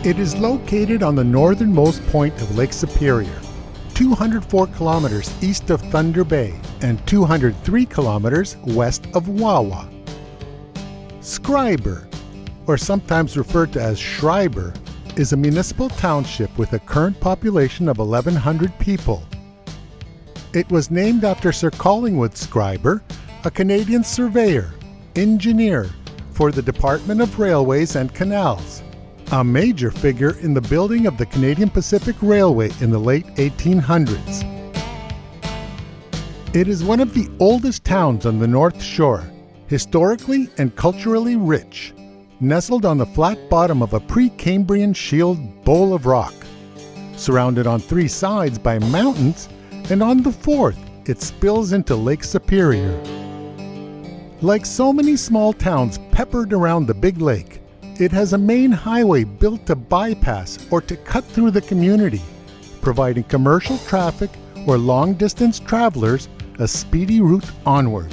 It is located on the northernmost point of Lake Superior, 204 kilometers east of Thunder Bay and 203 kilometers west of Wawa. Schreiber, or sometimes referred to as Schreiber, is a municipal township with a current population of 1,100 people. It was named after Sir Collingwood Schreiber, a Canadian surveyor, engineer for the Department of Railways and Canals, a major figure in the building of the Canadian Pacific Railway in the late 1800s. It is one of the oldest towns on the North Shore, historically and culturally rich, nestled on the flat bottom of a pre-Cambrian shield bowl of rock, surrounded on three sides by mountains, and on the fourth it spills into Lake Superior. Like so many small towns peppered around the big lake, it has a main highway built to bypass or to cut through the community, providing commercial traffic or long-distance travelers a speedy route onward.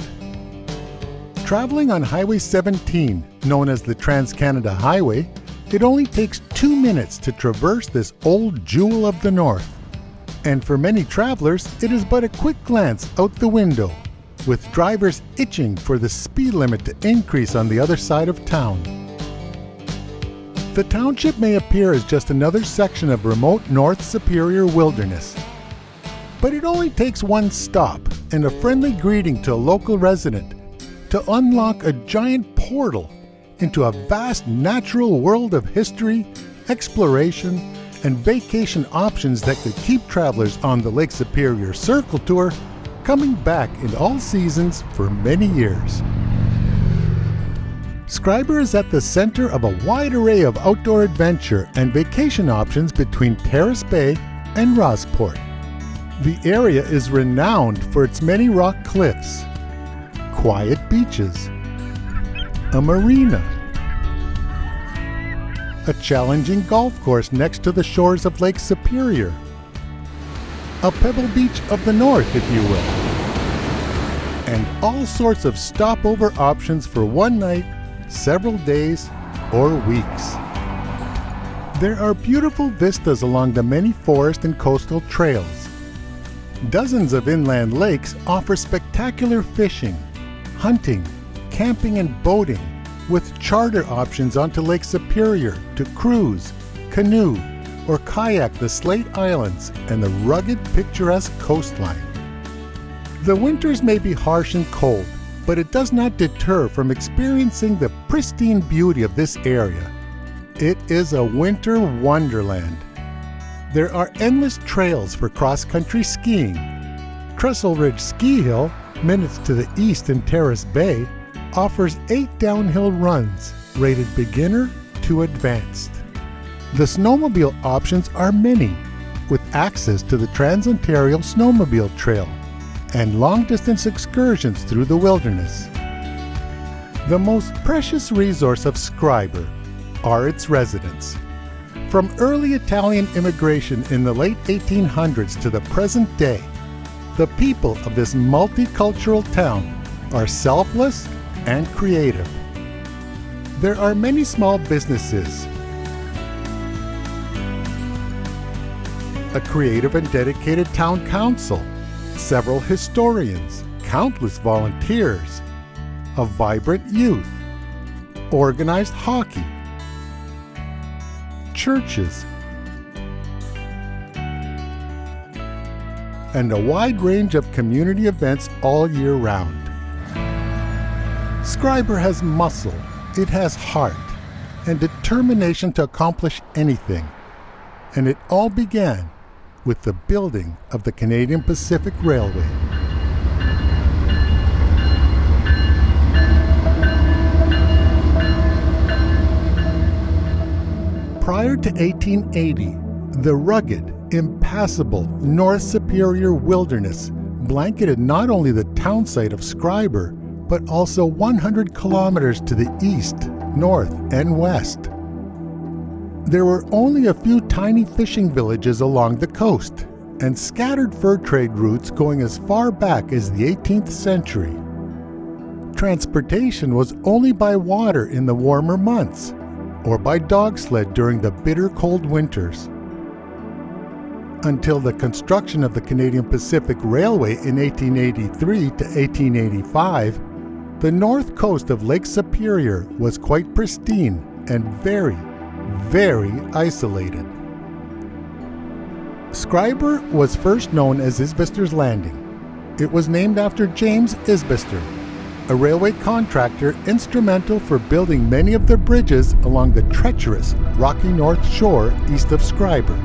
Traveling on Highway 17, known as the Trans-Canada Highway, it only takes 2 minutes to traverse this old jewel of the North. And for many travelers, it is but a quick glance out the window, with drivers itching for the speed limit to increase on the other side of town. The township may appear as just another section of remote North Superior wilderness, but it only takes one stop and a friendly greeting to a local resident to unlock a giant portal into a vast natural world of history, exploration, and vacation options that could keep travelers on the Lake Superior Circle Tour coming back in all seasons for many years. Schreiber is at the center of a wide array of outdoor adventure and vacation options between Terrace Bay and Rossport. The area is renowned for its many rock cliffs, quiet beaches, a marina, a challenging golf course next to the shores of Lake Superior, a pebble beach of the north, if you will, and all sorts of stopover options for one night, several days, or weeks. There are beautiful vistas along the many forest and coastal trails. Dozens of inland lakes offer spectacular fishing, hunting, camping, and boating, with charter options onto Lake Superior to cruise, canoe, or kayak the Slate Islands and the rugged, picturesque coastline. The winters may be harsh and cold, but it does not deter from experiencing the pristine beauty of this area. It is a winter wonderland. There are endless trails for cross-country skiing. Trestle Ridge Ski Hill, minutes to the east in Terrace Bay, offers 8 downhill runs, rated beginner to advanced. The snowmobile options are many, with access to the Trans-Ontario Snowmobile Trail and long-distance excursions through the wilderness. The most precious resource of Schreiber are its residents. From early Italian immigration in the late 1800s to the present day, the people of this multicultural town are selfless and creative. There are many small businesses, a creative and dedicated town council, several historians, countless volunteers, a vibrant youth, organized hockey, churches, and a wide range of community events all year round. Schreiber has muscle, it has heart, and determination to accomplish anything. And it all began with the building of the Canadian Pacific Railway. Prior to 1880, the rugged, impassable North Superior wilderness blanketed not only the town site of Schreiber, but also 100 kilometers to the east, north, and west. There were only a few tiny fishing villages along the coast, and scattered fur trade routes going as far back as the 18th century. Transportation was only by water in the warmer months, or by dog sled during the bitter cold winters. Until the construction of the Canadian Pacific Railway in 1883 to 1885, the north coast of Lake Superior was quite pristine and very, very isolated. Schreiber was first known as Isbister's Landing. It was named after James Isbister, a railway contractor instrumental for building many of the bridges along the treacherous rocky north shore east of Schreiber.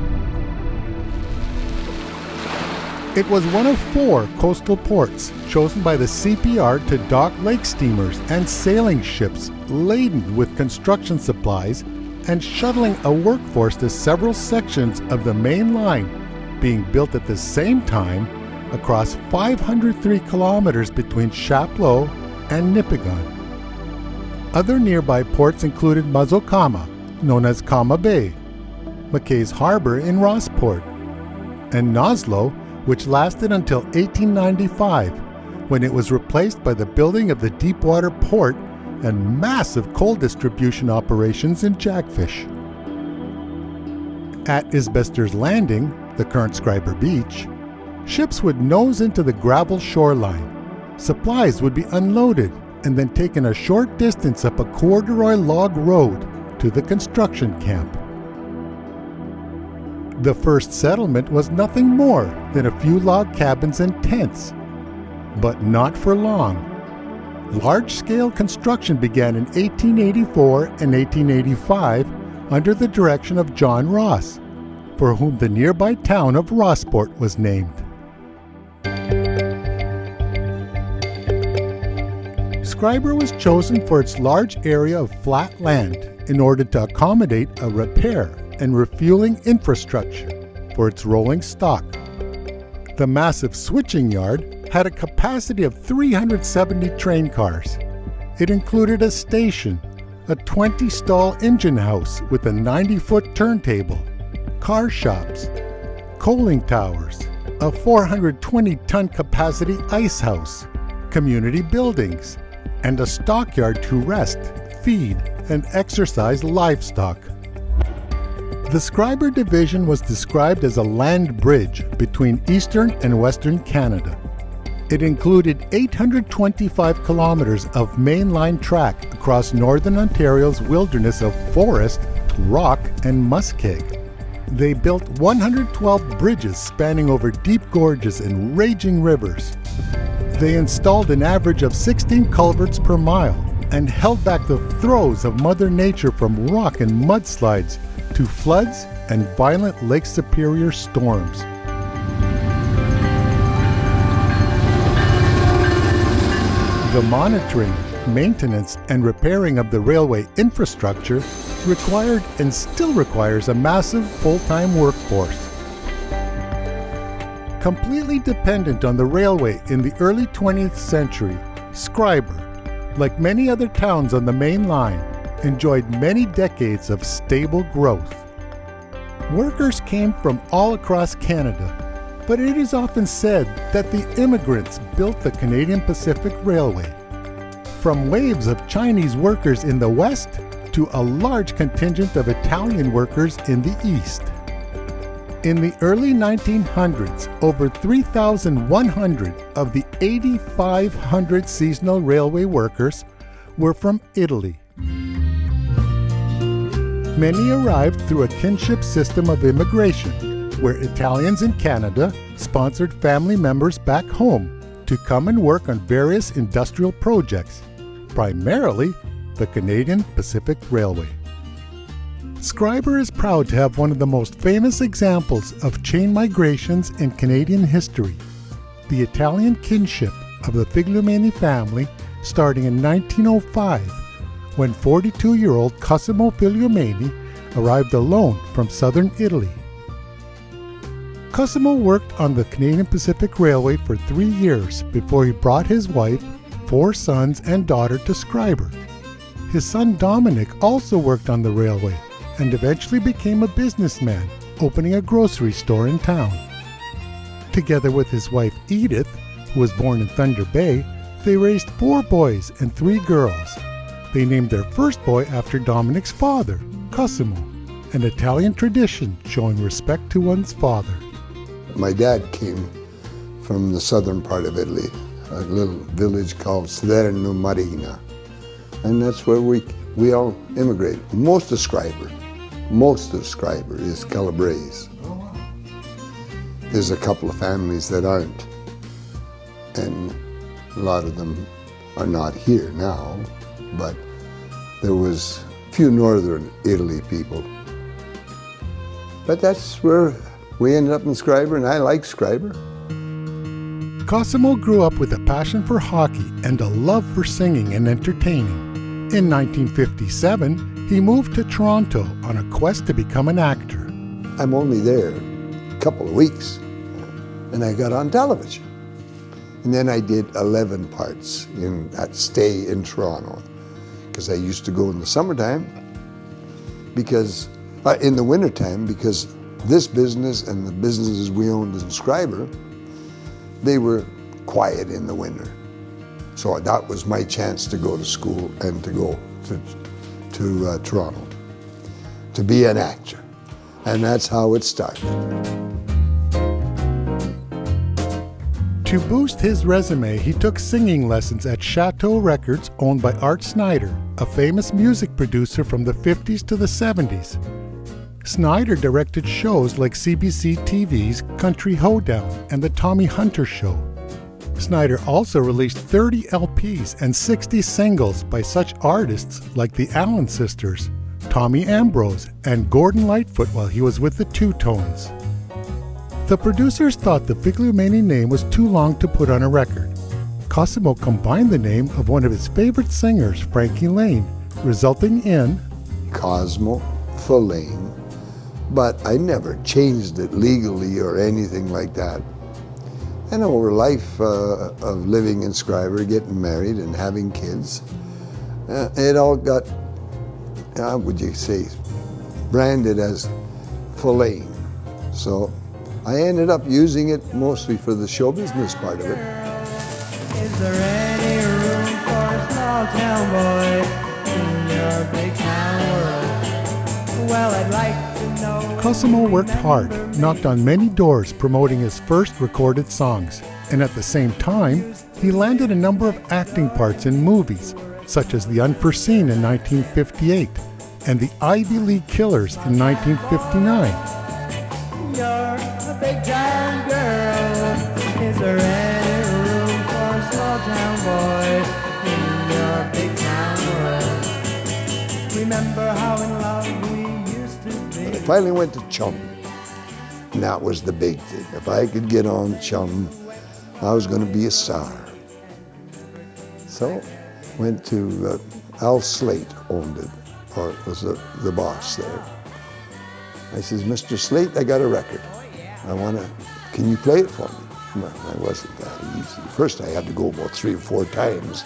It was one of 4 coastal ports chosen by the CPR to dock lake steamers and sailing ships laden with construction supplies and shuttling a workforce to several sections of the main line being built at the same time across 503 kilometers between Chapleau and Nipigon. Other nearby ports included Mazokama, known as Kama Bay, McKay's Harbor in Rossport, and Noslo, which lasted until 1895, when it was replaced by the building of the deepwater port and massive coal distribution operations in Jackfish. At Isbister's Landing, the current Schreiber Beach, ships would nose into the gravel shoreline. Supplies would be unloaded and then taken a short distance up a corduroy log road to the construction camp. The first settlement was nothing more than a few log cabins and tents, but not for long. Large-scale construction began in 1884 and 1885 under the direction of John Ross, for whom the nearby town of Rossport was named. Schreiber was chosen for its large area of flat land in order to accommodate a repair and refueling infrastructure for its rolling stock. The massive switching yard had a capacity of 370 train cars. It included a station, a 20-stall engine house with a 90-foot turntable, car shops, coaling towers, a 420-ton capacity ice house, community buildings, and a stockyard to rest, feed, and exercise livestock. The Schreiber Division was described as a land bridge between eastern and western Canada. It included 825 kilometers of mainline track across northern Ontario's wilderness of forest, rock, and muskeg. They built 112 bridges spanning over deep gorges and raging rivers. They installed an average of 16 culverts per mile and held back the throes of Mother Nature from rock and mudslides to floods and violent Lake Superior storms. The monitoring, maintenance, and repairing of the railway infrastructure required and still requires a massive full-time workforce. Completely dependent on the railway in the early 20th century, Schreiber, like many other towns on the main line, enjoyed many decades of stable growth. Workers came from all across Canada, but it is often said that the immigrants built the Canadian Pacific Railway. From waves of Chinese workers in the west to a large contingent of Italian workers in the east. In the early 1900s, over 3,100 of the 8,500 seasonal railway workers were from Italy. Many arrived through a kinship system of immigration, where Italians in Canada sponsored family members back home to come and work on various industrial projects, primarily the Canadian Pacific Railway. Schreiber is proud to have one of the most famous examples of chain migrations in Canadian history, the Italian kinship of the Figliomeni family starting in 1905, when 42-year-old Cosimo Figliomeni arrived alone from southern Italy. Cosimo worked on the Canadian Pacific Railway for 3 years before he brought his wife, 4 sons, and daughter to Schreiber. His son Dominic also worked on the railway and eventually became a businessman, opening a grocery store in town. Together with his wife Edith, who was born in Thunder Bay, they raised 4 boys and 3 girls, they named their first boy after Dominic's father, Cosimo, an Italian tradition showing respect to one's father. My dad came from the southern part of Italy, a little village called Salerno Marina. And that's where we all immigrated. Most of Schreiber is Calabrese. There's a couple of families that aren't, and a lot of them are not here now, but there was a few northern Italy people. But that's where we ended up in Schreiber, and I like Schreiber. Cosimo grew up with a passion for hockey and a love for singing and entertaining. In 1957, he moved to Toronto on a quest to become an actor. I'm only there a couple of weeks, and I got on television. And then I did 11 parts in that stay in Toronto, because I used to go in the summertime, because in the wintertime, because this business and the businesses we owned in Schreiber, they were quiet in the winter. So that was my chance to go to school and to go to Toronto, to be an actor. And that's how it started. To boost his resume, he took singing lessons at Chateau Records, owned by Art Snyder, a famous music producer from the 50s to the 70s. Snyder directed shows like CBC TV's Country Hoedown and The Tommy Hunter Show. Snyder also released 30 LPs and 60 singles by such artists like the Allen Sisters, Tommy Ambrose, and Gordon Lightfoot while he was with the Two Tones. The producers thought the Figliomeni name was too long to put on a record. Cosimo combined the name of one of his favorite singers, Frankie Lane, resulting in Cosmo, Fellain, but I never changed it legally or anything like that. And over life of living in Schreiber, getting married and having kids, it all got, how would you say, branded as Fellain. So I ended up using it mostly for the show business part of it. Is there any room for a small town boy in your big town world? Well, I'd like to know. Cosimo worked hard, knocked on many doors promoting his first recorded songs, and at the same time, he landed a number of acting parts in movies, such as The Unforeseen in 1958 and The Ivy League Killers in 1959. You're a big town girl. Is there any room for a small town boy in your big town world? Remember how in love we used to be. I finally went to Chum, and that was the big thing. If I could get on Chum, I was going to be a star. So went to Al Slate, owned it, or was the boss there. I says, Mr. Slate, I got a record. Can you play it for me? Well, I wasn't that easy. First I had to go about 3 or 4 times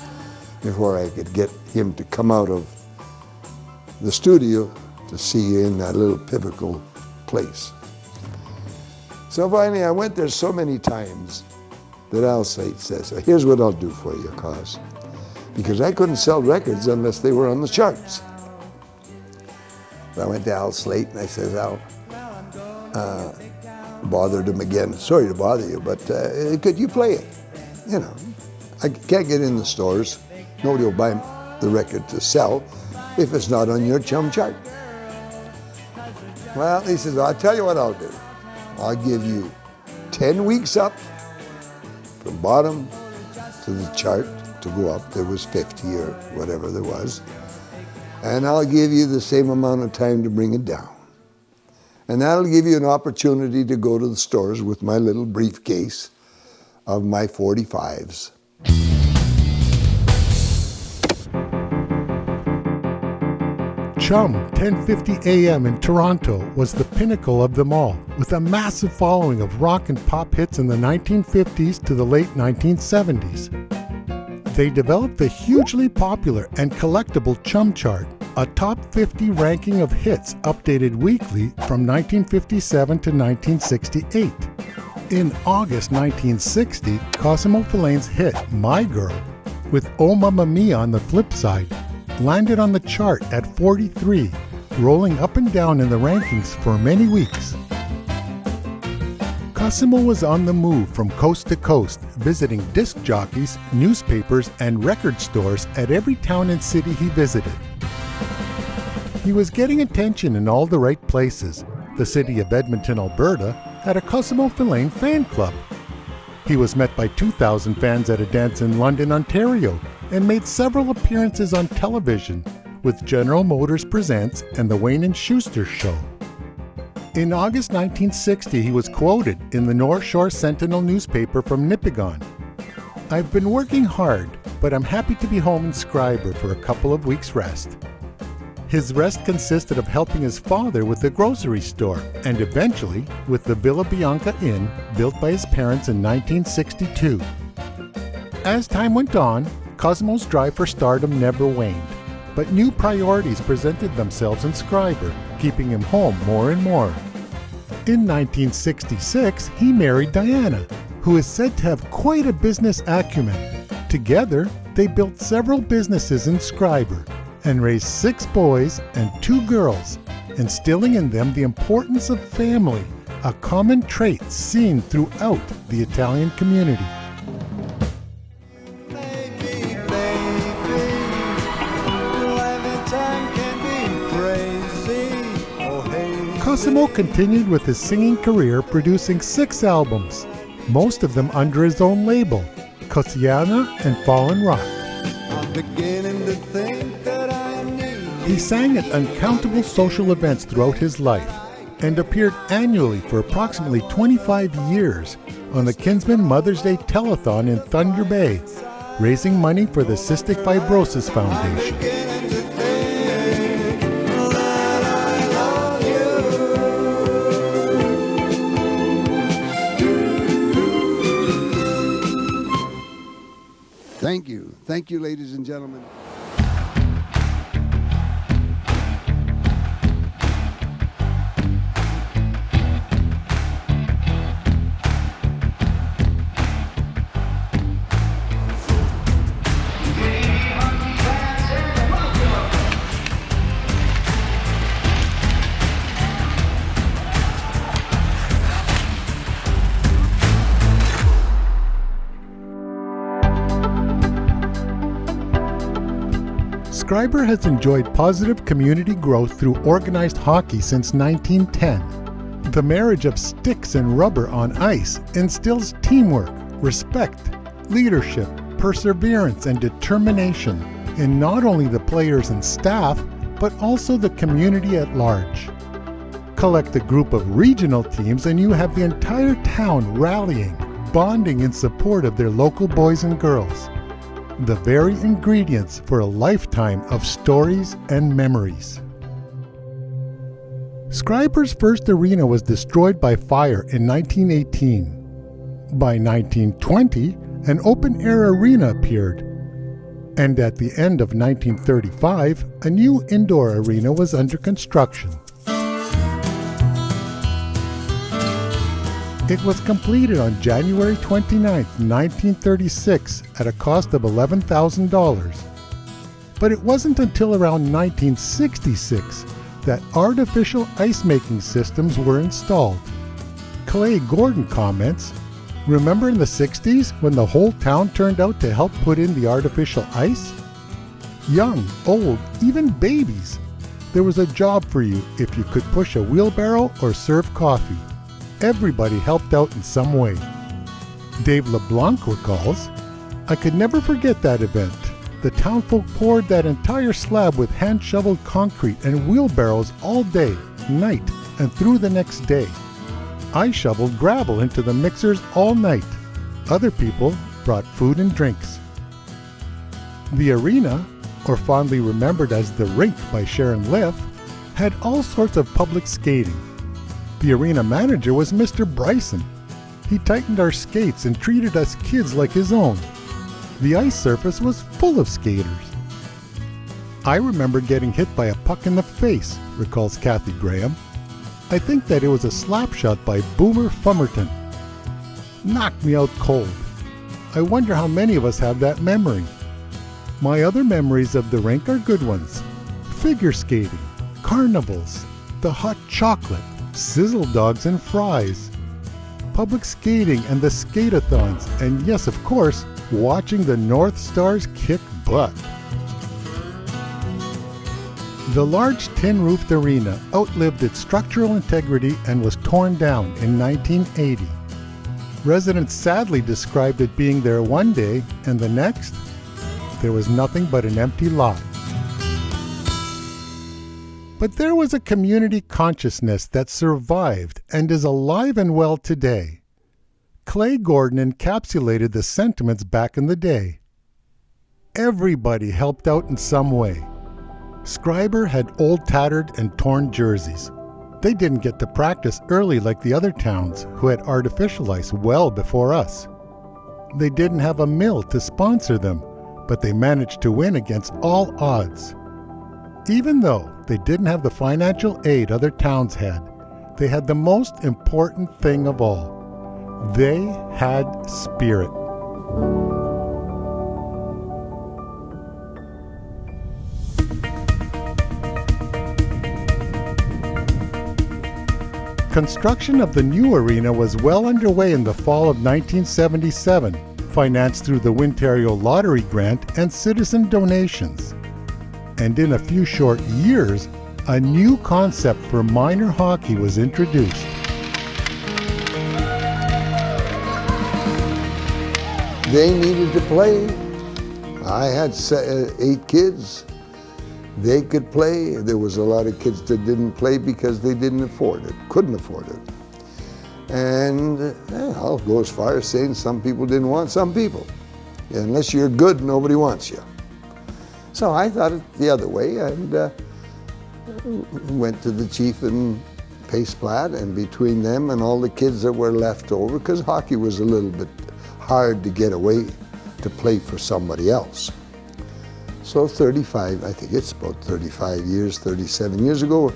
before I could get him to come out of the studio to see you in that little pivotal place. So finally I went there so many times that Al Slate says, here's what I'll do for you, Cos. Because I couldn't sell records unless they were on the charts. So I went to Al Slate and I says, Al, bothered him again. Sorry to bother you, but could you play it? You know, I can't get in the stores. Nobody will buy the record to sell if it's not on your Chum chart. Well, he says, I'll tell you what I'll do. I'll give you 10 weeks up from bottom to the chart to go up. There was 50 or whatever there was. And I'll give you the same amount of time to bring it down. And that'll give you an opportunity to go to the stores with my little briefcase of my 45s. Chum, 10:50 a.m. in Toronto, was the pinnacle of them all, with a massive following of rock and pop hits in the 1950s to the late 1970s. They developed the hugely popular and collectible Chum Chart, a top 50 ranking of hits updated weekly from 1957 to 1968. In August 1960, Cosimo Filane's hit My Girl, with Oh Mamma Mia on the flip side, landed on the chart at 43, rolling up and down in the rankings for many weeks. Cosimo was on the move from coast to coast, visiting disc jockeys, newspapers, and record stores at every town and city he visited. He was getting attention in all the right places. The city of Edmonton, Alberta, had a Cosimo Filane fan club. He was met by 2,000 fans at a dance in London, Ontario, and made several appearances on television with General Motors Presents and the Wayne and Schuster Show. In August 1960, he was quoted in the North Shore Sentinel newspaper from Nipigon. "I've been working hard, but I'm happy to be home in Schreiber for a couple of weeks' rest." His rest consisted of helping his father with the grocery store and eventually with the Villa Bianca Inn built by his parents in 1962. As time went on, Cosmo's drive for stardom never waned, but new priorities presented themselves in Schreiber, keeping him home more and more. In 1966, he married Diana, who is said to have quite a business acumen. Together, they built several businesses in Schreiber and raised 6 boys and 2 girls, instilling in them the importance of family, a common trait seen throughout the Italian community. Cosimo continued with his singing career, producing 6 albums, most of them under his own label, Cosiana and Fallen Rock. I'm beginning to think that I need. He sang at uncountable social events throughout his life and appeared annually for approximately 25 years on the Kinsman Mother's Day Telethon in Thunder Bay, raising money for the Cystic Fibrosis Foundation. Thank you. Thank you, ladies and gentlemen. Schreiber has enjoyed positive community growth through organized hockey since 1910. The marriage of sticks and rubber on ice instills teamwork, respect, leadership, perseverance, and determination in not only the players and staff, but also the community at large. Collect a group of regional teams and you have the entire town rallying, bonding in support of their local boys and girls. The very ingredients for a lifetime of stories and memories. Schreiber's first arena was destroyed by fire in 1918. By 1920, an open-air arena appeared. And at the end of 1935, a new indoor arena was under construction. It was completed on January 29, 1936 at a cost of $11,000. But it wasn't until around 1966 that artificial ice-making systems were installed. Clay Gordon comments, "Remember in the 60s when the whole town turned out to help put in the artificial ice? Young, old, even babies. There was a job for you if you could push a wheelbarrow or serve coffee. Everybody helped out in some way." Dave LeBlanc recalls, "I could never forget that event. The townfolk poured that entire slab with hand-shoveled concrete and wheelbarrows all day, night, and through the next day. I shoveled gravel into the mixers all night. Other people brought food and drinks." The arena, or fondly remembered as the Rink by Sharon Liff, had all sorts of public skating. The arena manager was Mr. Bryson. He tightened our skates and treated us kids like his own. The ice surface was full of skaters. "I remember getting hit by a puck in the face," recalls Kathy Graham. "I think that it was a slap shot by Boomer Fumerton. Knocked me out cold. I wonder how many of us have that memory. My other memories of the rink are good ones. Figure skating, carnivals, the hot chocolate, sizzle dogs and fries, public skating and the skate-a-thons, and yes, of course, watching the North Stars kick butt. The large tin-roofed arena outlived its structural integrity and was torn down in 1980. Residents sadly described it being there one day, and the next, there was nothing but an empty lot. But there was a community consciousness that survived and is alive and well today. Clay Gordon encapsulated the sentiments back in the day. Everybody helped out in some way. Schreiber had old tattered and torn jerseys. They didn't get to practice early like the other towns who had artificial ice well before us. They didn't have a mill to sponsor them, but they managed to win against all odds. Even though they didn't have the financial aid other towns had, they had the most important thing of all. They had spirit. Construction of the new arena was well underway in the fall of 1977, financed through the Wintario Lottery Grant and citizen donations. And in a few short years, a new concept for minor hockey was introduced. They needed to play. I had 8 kids. They could play. There was a lot of kids that didn't play because they didn't afford it, couldn't afford it. And I'll go as far as saying some people didn't want some people. Unless you're good, nobody wants you. So I thought it the other way, and went to the chief in Pace Plat, and between them and all the kids that were left over, because hockey was a little bit hard to get away to play for somebody else. So 35, I think it's about 35 years, 37 years ago,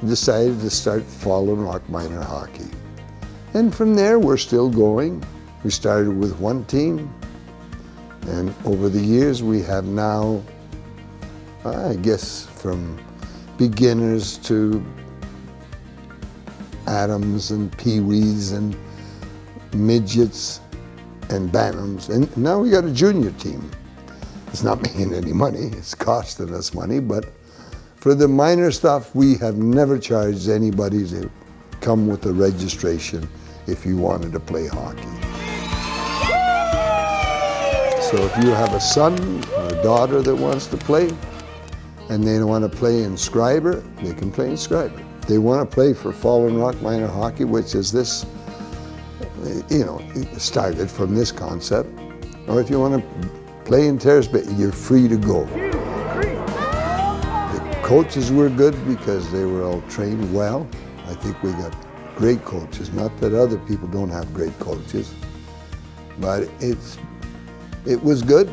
decided to start Fallen Rock minor hockey. And from there, we're still going. We started with one team, and over the years, we have now, I guess, from beginners to Adams and Pee-wees and midgets and bantams, and now we got a junior team. It's not making any money, it's costing us money, but for the minor stuff, we have never charged anybody to come with a registration if you wanted to play hockey. So if you have a son or a daughter that wants to play, and they want to play in Schreiber, they can play in Schreiber. They want to play for Fallen Rock minor hockey, which is this, it started from this concept. Or if you want to play in Terrace Bay, you're free to go. The coaches were good because they were all trained well. I think we got great coaches. Not that other people don't have great coaches, but it was good.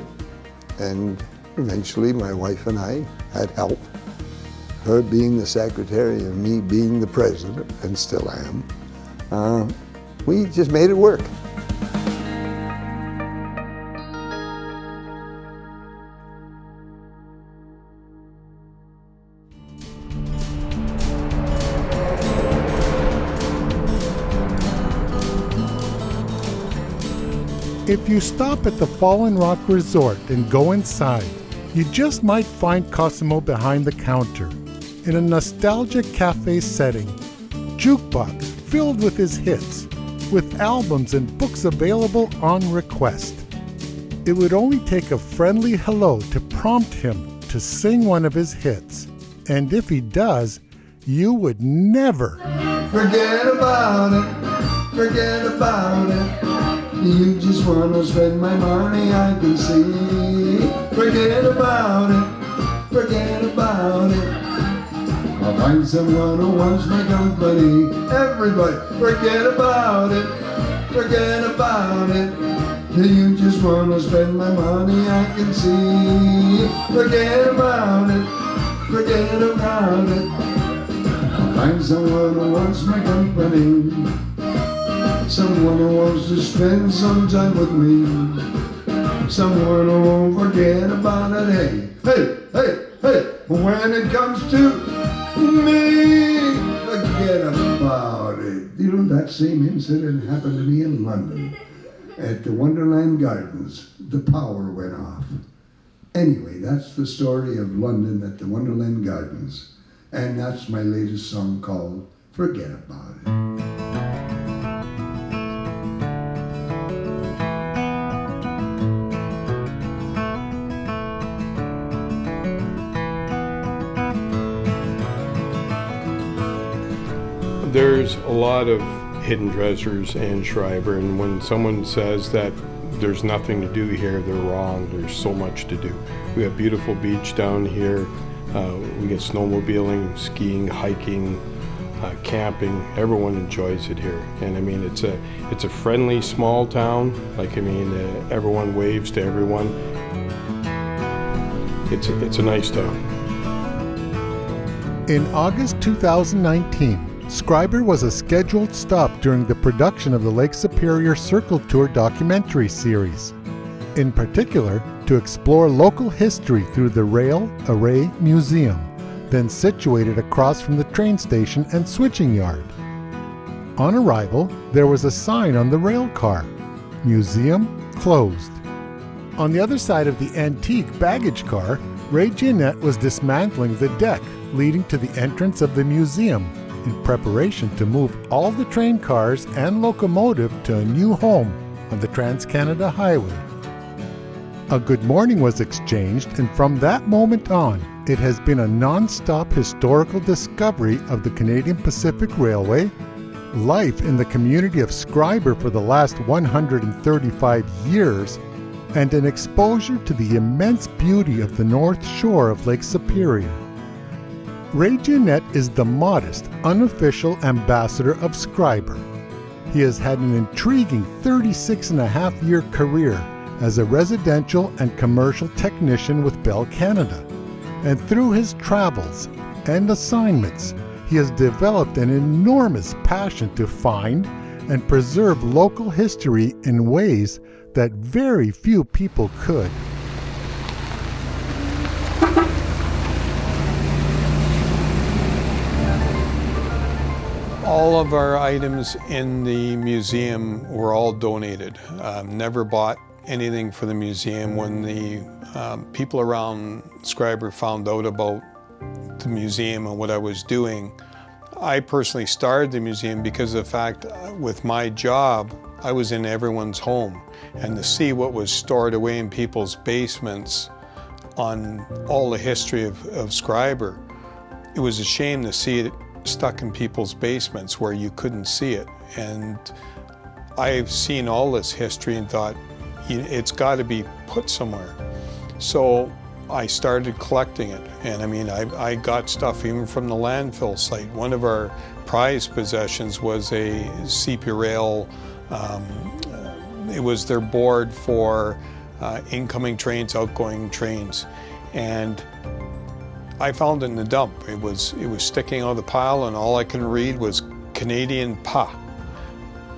And eventually my wife and I had help. Her being the secretary and me being the president, and still am. We just made it work. If you stop at the Fallen Rock Resort and go inside, you just might find Cosimo behind the counter, in a nostalgic cafe setting, jukebox filled with his hits, with albums and books available on request. It would only take a friendly hello to prompt him to sing one of his hits, and if he does, you would never Forget about it, forget about it. You just wanna spend my money, I can see. Forget about it, forget about it. I'll find someone who wants my company. Everybody, forget about it, forget about it. You just wanna spend my money, I can see. Forget about it, forget about it. I'll find someone who wants my company. Someone who wants to spend some time with me. someone won't forget about it. Hey, hey, hey, hey, when it comes to me, forget about it. You know, that same incident happened to me in London. At the Wonderland Gardens, the power went off. Anyway, that's the story of London at the Wonderland Gardens. And that's my latest song called Forget About It. There's a lot of hidden treasures in Schreiber, and when someone says that there's nothing to do here, they're wrong. There's so much to do. We have beautiful beach down here. We get snowmobiling, skiing, hiking, camping. Everyone enjoys it here, and I mean it's a friendly small town. Like I mean, everyone waves to everyone. It's a nice town. In August 2019, Schreiber was a scheduled stop during the production of the Lake Superior Circle Tour documentary series. In particular, to explore local history through the Rail Array Museum, then situated across from the train station and switching yard. On arrival, there was a sign on the rail car, "Museum closed." On the other side of the antique baggage car, Ray Jeanette was dismantling the deck leading to the entrance of the museum in preparation to move all the train cars and locomotive to a new home on the Trans-Canada Highway. A good morning was exchanged, and from that moment on, it has been a non-stop historical discovery of the Canadian Pacific Railway, life in the community of Schreiber for the last 135 years, and an exposure to the immense beauty of the North Shore of Lake Superior. Ray Jeanette is the modest, unofficial ambassador of Schreiber. He has had an intriguing 36-and-a-half-year career as a residential and commercial technician with Bell Canada. And through his travels and assignments, he has developed an enormous passion to find and preserve local history in ways that very few people could. All of our items in the museum were all donated. Never bought anything for the museum. When the people around Schreiber found out about the museum and what I was doing, I personally started the museum because of the fact with my job, I was in everyone's home. And to see what was stored away in people's basements on all the history of Schreiber, it was a shame to see it stuck in people's basements where you couldn't see it. And I've seen all this history and thought, it's got to be put somewhere. So I started collecting it. And I mean, I got stuff even from the landfill site. One of our prized possessions was a CPR Rail. It was their board for incoming trains, outgoing trains. And I found it in the dump. It was sticking out of the pile, and all I can read was Canadian Pa.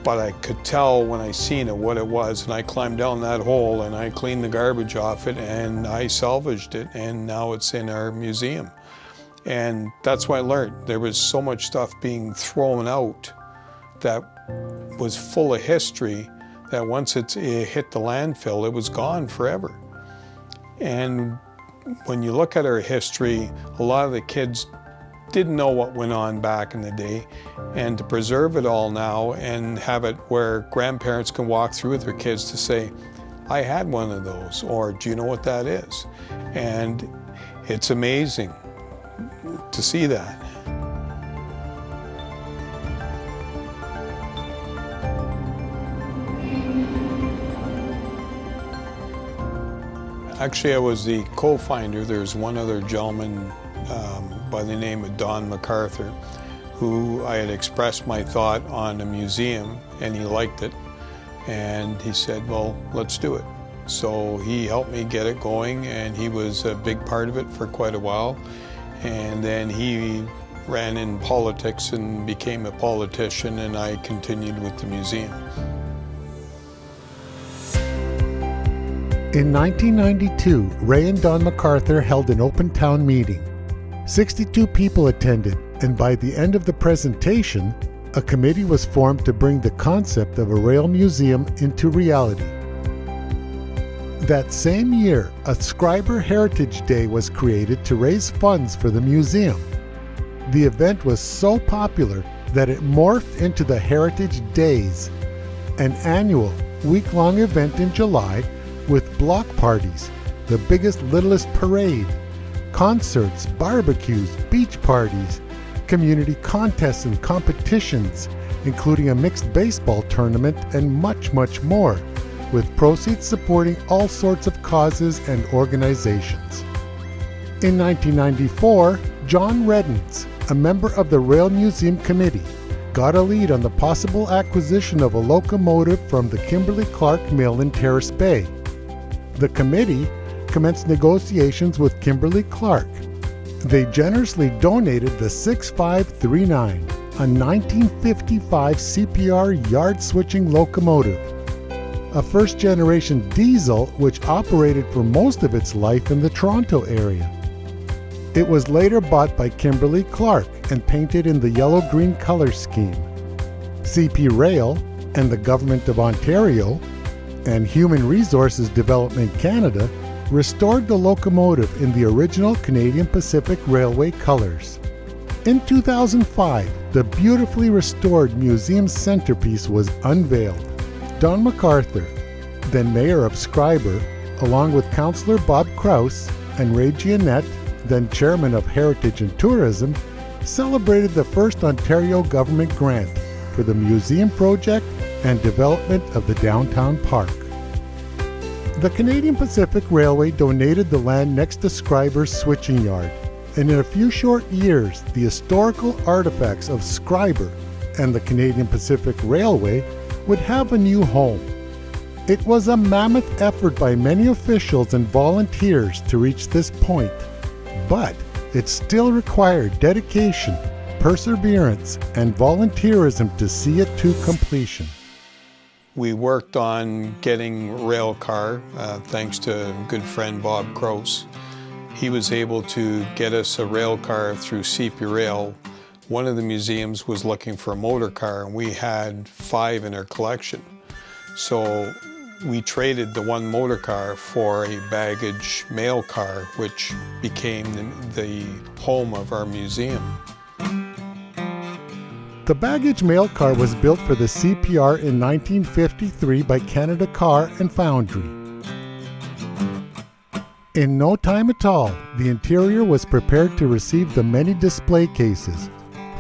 But I could tell when I seen it what it was, and I climbed down that hole and I cleaned the garbage off it and I salvaged it, and now it's in our museum. And that's what I learned. There was so much stuff being thrown out that was full of history that once it hit the landfill, it was gone forever. And when you look at our history, a lot of the kids didn't know what went on back in the day, and to preserve it all now and have it where grandparents can walk through with their kids to say, I had one of those, or do you know what that is? And it's amazing to see that. Actually, I was the co-finder. There's one other gentleman by the name of Don MacArthur, who I had expressed my thought on a museum, and he liked it. And he said, well, let's do it. So he helped me get it going, and he was a big part of it for quite a while. And then he ran in politics and became a politician, and I continued with the museum. In 1992, Ray and Don MacArthur held an open town meeting. 62 people attended, and by the end of the presentation, a committee was formed to bring the concept of a rail museum into reality. That same year, a Schreiber Heritage Day was created to raise funds for the museum. The event was so popular that it morphed into the Heritage Days, an annual, week-long event in July with block parties, the biggest littlest parade, concerts, barbecues, beach parties, community contests and competitions, including a mixed baseball tournament and much, much more, with proceeds supporting all sorts of causes and organizations. In 1994, John Reddens, a member of the Rail Museum Committee, got a lead on the possible acquisition of a locomotive from the Kimberly-Clark Mill in Terrace Bay. The committee commenced negotiations with Kimberly-Clark. They generously donated the 6539, a 1955 CPR yard-switching locomotive, a first-generation diesel which operated for most of its life in the Toronto area. It was later bought by Kimberly-Clark and painted in the yellow-green color scheme. CP Rail and the Government of Ontario and Human Resources Development Canada restored the locomotive in the original Canadian Pacific Railway colors. In 2005, the beautifully restored museum centerpiece was unveiled. Don MacArthur, then mayor of Schreiber, along with Councillor Bob Krause and Ray Giannette, then chairman of Heritage and Tourism, celebrated the first Ontario government grant for the museum project and development of the downtown park. The Canadian Pacific Railway donated the land next to Schreiber's switching yard, and in a few short years, the historical artifacts of Schreiber and the Canadian Pacific Railway would have a new home. It was a mammoth effort by many officials and volunteers to reach this point, but it still required dedication, perseverance, and volunteerism to see it to completion. We worked on getting rail car, thanks to a good friend Bob Krause. He was able to get us a rail car through CP Rail. One of the museums was looking for a motor car, and we had 5 in our collection. So we traded the one motor car for a baggage mail car, which became the home of our museum. The baggage mail car was built for the CPR in 1953 by Canada Car and Foundry. In no time at all, the interior was prepared to receive the many display cases,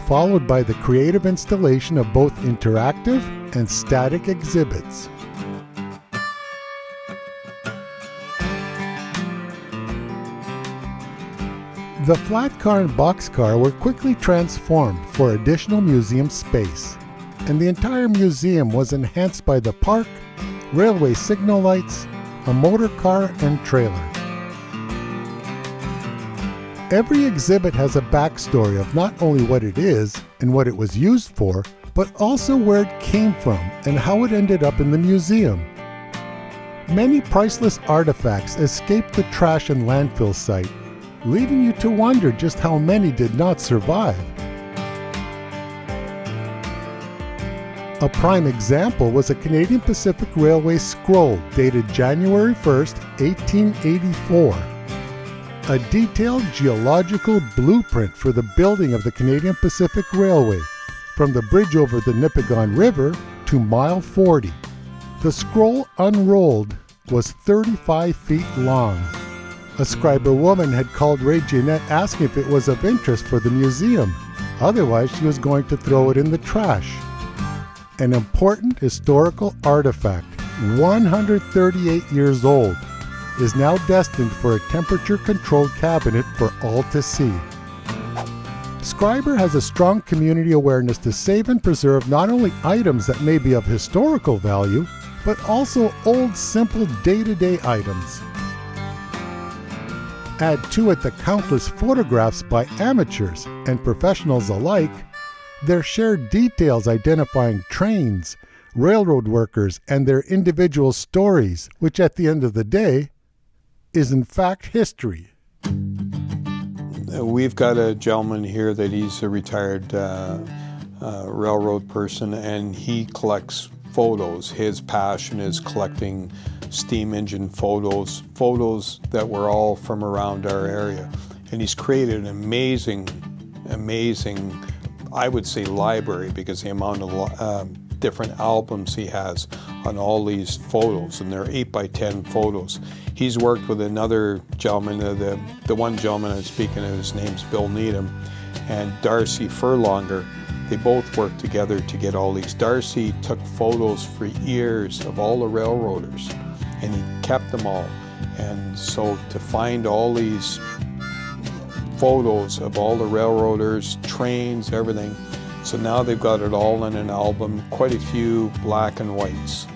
followed by the creative installation of both interactive and static exhibits. The flat car and box car were quickly transformed for additional museum space, and the entire museum was enhanced by the park, railway signal lights, a motor car, and trailer. Every exhibit has a backstory of not only what it is and what it was used for, but also where it came from and how it ended up in the museum. Many priceless artifacts escaped the trash and landfill site, leaving you to wonder just how many did not survive. A prime example was a Canadian Pacific Railway scroll dated January 1st, 1884. A detailed geological blueprint for the building of the Canadian Pacific Railway, from the bridge over the Nipigon River to mile 40. The scroll unrolled was 35 feet long. A Schreiber woman had called Ray Giannette asking if it was of interest for the museum. Otherwise, she was going to throw it in the trash. An important historical artifact, 138 years old, is now destined for a temperature-controlled cabinet for all to see. Schreiber has a strong community awareness to save and preserve not only items that may be of historical value, but also old, simple, day-to-day items. Add to it the countless photographs by amateurs and professionals alike, their shared details identifying trains, railroad workers, and their individual stories, which at the end of the day is in fact history. We've got a gentleman here that he's a retired railroad person, and he collects photos. His passion is collecting steam engine photos that were all from around our area. And he's created an amazing, I would say, library, because the amount of different albums he has on all these photos, and they're 8x10 photos. He's worked with another gentleman, the one gentleman I'm speaking of, his name's Bill Needham, and Darcy Furlonger. They both worked together to get all these. Darcy took photos for years of all the railroaders, and he kept them all. And so to find all these photos of all the railroaders, trains, everything, so now they've got it all in an album, quite a few black and whites.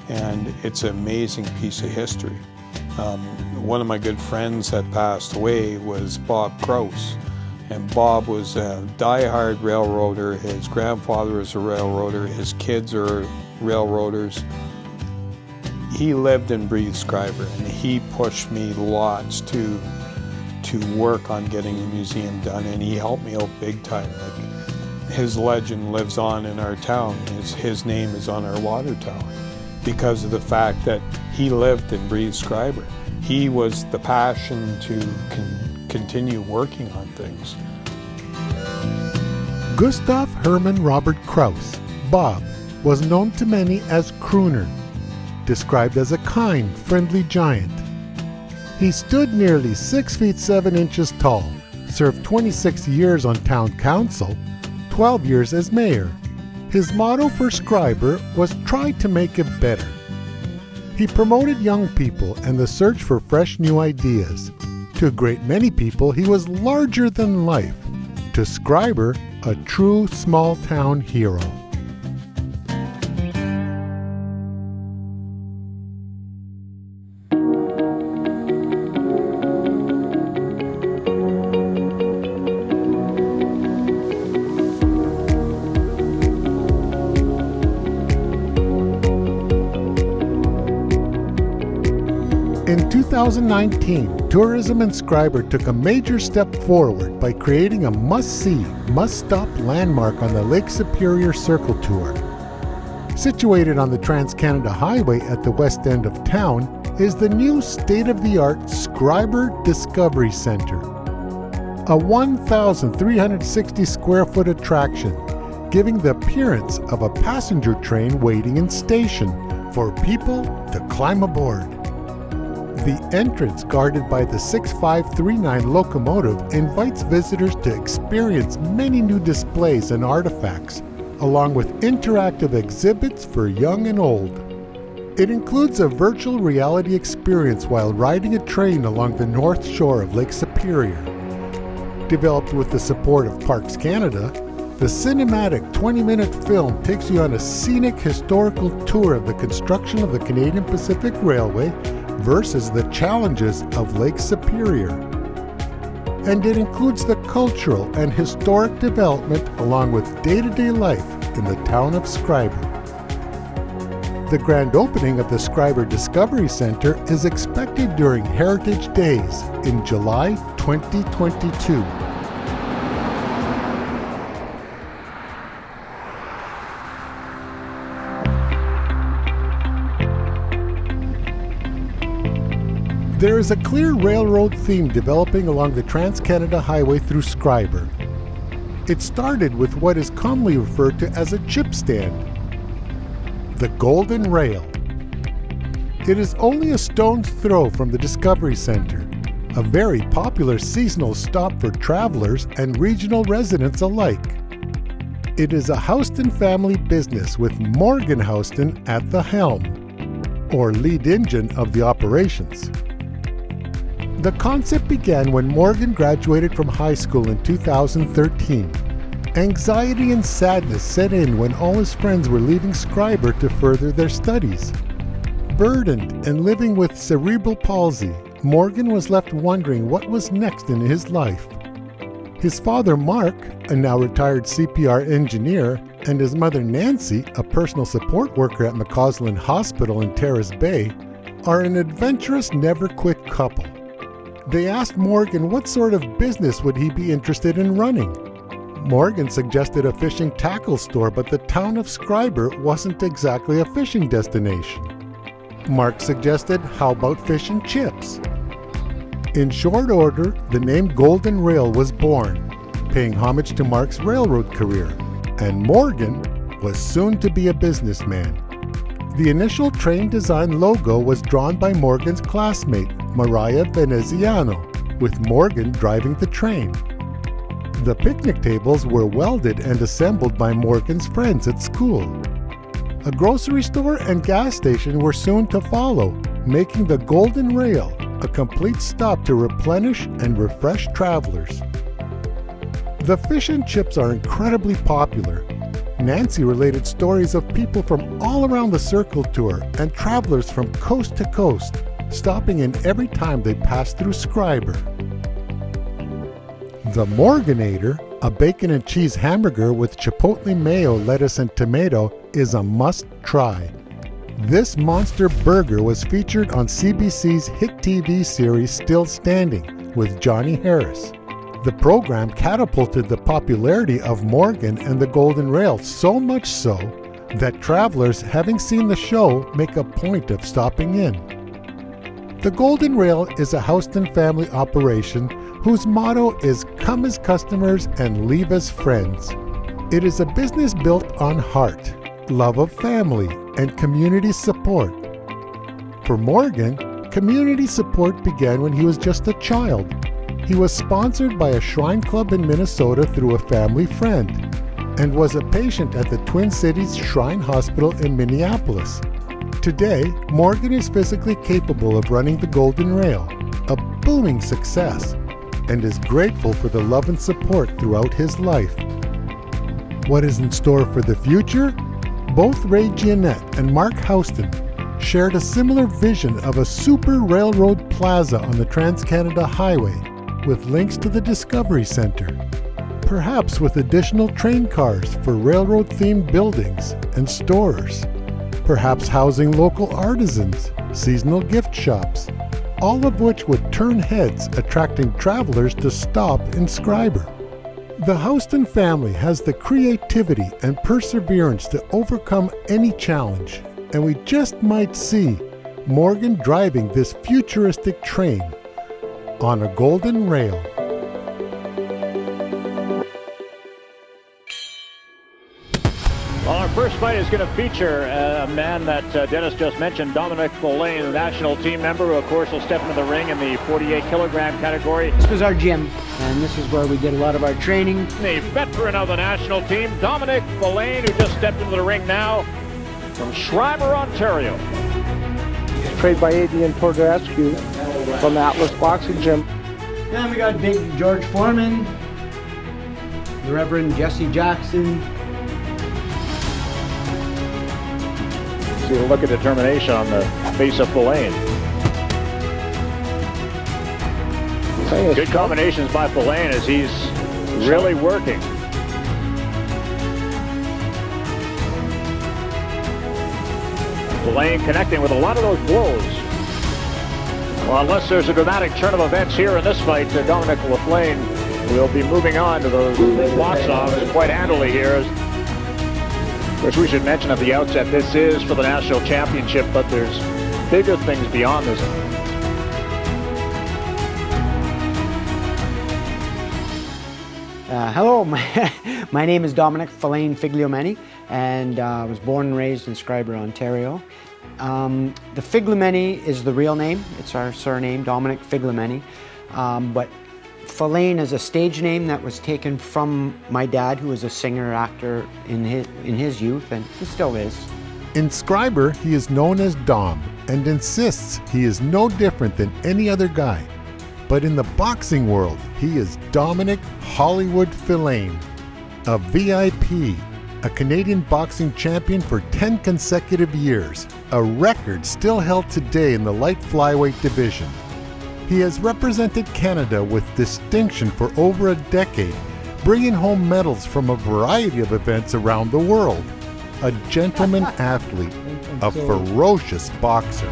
And it's an amazing piece of history. One of my good friends that passed away was Bob Krause. And Bob was a die-hard railroader. His grandfather was a railroader. His kids are railroaders. He lived and breathed Schreiber, and he pushed me lots to work on getting the museum done, and he helped me out big time. Like, his legend lives on in our town. His name is on our water tower because of the fact that he lived and breathed Schreiber. He was the passion to continue working on things. Gustav Hermann Robert Krause, Bob, was known to many as Crooner, described as a kind, friendly giant. He stood nearly 6 feet 7 inches tall, served 26 years on town council, 12 years as mayor. His motto for Schreiber was "Try to make it better." He promoted young people and the search for fresh new ideas. To a great many people, he was larger than life. To Schreiber, a true small-town hero. In 2019, tourism in Schreiber took a major step forward by creating a must-see, must-stop landmark on the Lake Superior Circle Tour. Situated on the Trans-Canada Highway at the west end of town is the new state-of-the-art Schreiber Discovery Center, a 1,360 square foot attraction, giving the appearance of a passenger train waiting in station for people to climb aboard. The entrance, guarded by the 6539 locomotive, invites visitors to experience many new displays and artifacts, along with interactive exhibits for young and old. It includes a virtual reality experience while riding a train along the north shore of Lake Superior. Developed with the support of Parks Canada, the cinematic 20-minute film takes you on a scenic historical tour of the construction of the Canadian Pacific Railway versus the challenges of Lake Superior. And it includes the cultural and historic development along with day-to-day life in the town of Schreiber. The grand opening of the Schreiber Discovery Center is expected during Heritage Days in July 2022. There is a clear railroad theme developing along the Trans-Canada Highway through Schreiber. It started with what is commonly referred to as a chip stand, the Golden Rail. It is only a stone's throw from the Discovery Center, a very popular seasonal stop for travelers and regional residents alike. It is a Houston family business with Morgan Houston at the helm, or lead engine of the operations. The concept began when Morgan graduated from high school in 2013. Anxiety and sadness set in when all his friends were leaving Schreiber to further their studies. Burdened and living with cerebral palsy, Morgan was left wondering what was next in his life. His father, Mark, a now retired CPR engineer, and his mother Nancy, a personal support worker at McCausland Hospital in Terrace Bay, are an adventurous, never-quit couple. They asked Morgan what sort of business would he be interested in running. Morgan suggested a fishing tackle store, but the town of Schreiber wasn't exactly a fishing destination. Mark suggested, how about fish and chips? In short order, the name Golden Rail was born, paying homage to Mark's railroad career, and Morgan was soon to be a businessman. The initial train design logo was drawn by Morgan's classmate, Maria Veneziano, with Morgan driving the train. The picnic tables were welded and assembled by Morgan's friends at school. A grocery store and gas station were soon to follow, making the Golden Rail a complete stop to replenish and refresh travelers. The fish and chips are incredibly popular. Nancy related stories of people from all around the Circle Tour and travelers from coast to coast, stopping in every time they passed through Schreiber. The Morganator, a bacon and cheese hamburger with chipotle mayo, lettuce, and tomato, is a must-try. This monster burger was featured on CBC's hit TV series Still Standing with Johnny Harris. The program catapulted the popularity of Morgan and the Golden Rail so much so that travelers having seen the show make a point of stopping in. The Golden Rail is a Houston family operation whose motto is "Come as customers and leave as friends." It is a business built on heart, love of family, and community support. For Morgan, community support began when he was just a child. He was sponsored by a shrine club in Minnesota through a family friend, and was a patient at the Twin Cities Shrine Hospital in Minneapolis. Today, Morgan is physically capable of running the Golden Rail, a booming success, and is grateful for the love and support throughout his life. What is in store for the future? Both Ray Giannette and Mark Houston shared a similar vision of a super railroad plaza on the Trans-Canada Highway, with links to the Discovery Center, perhaps with additional train cars for railroad-themed buildings and stores, perhaps housing local artisans, seasonal gift shops, all of which would turn heads, attracting travelers to stop in Schreiber. The Houston family has the creativity and perseverance to overcome any challenge, and we just might see Morgan driving this futuristic train on a golden rail. Well, our first fight is going to feature a man that Dennis just mentioned, Dominic, the national team member, who of course will step into the ring in the 48-kilogram category. This was our gym, and this is where we did a lot of our training. The veteran of the national team, Dominic, Fellain, who just stepped into the ring now from Schreiber, Ontario. Trained by Adrian Tordarescu from the Atlas Boxing Gym. Then we got big George Foreman, the Reverend Jesse Jackson. See a look of determination on the face of Filane. Good combinations by Filane as he's really working. Filane connecting with a lot of those blows. Well, unless there's a dramatic turn of events here in this fight, Dominic Filane will be moving on to those walks-offs quite handily here. Of course, we should mention at the outset, this is for the national championship, but there's bigger things beyond this. Hello, my name is Dominic Figliomeni, and I was born and raised in Schreiber, Ontario. The Figliomeni is the real name. It's our surname, Dominic Figliomeni. But Fellain is a stage name that was taken from my dad, who was a singer-actor in his youth, and he still is. In Schreiber, he is known as Dom and insists he is no different than any other guy. But in the boxing world, he is Dominic Hollywood Filane, a VIP, a Canadian boxing champion for 10 consecutive years, a record still held today in the light flyweight division. He has represented Canada with distinction for over a decade, bringing home medals from a variety of events around the world. A gentleman athlete, a ferocious boxer.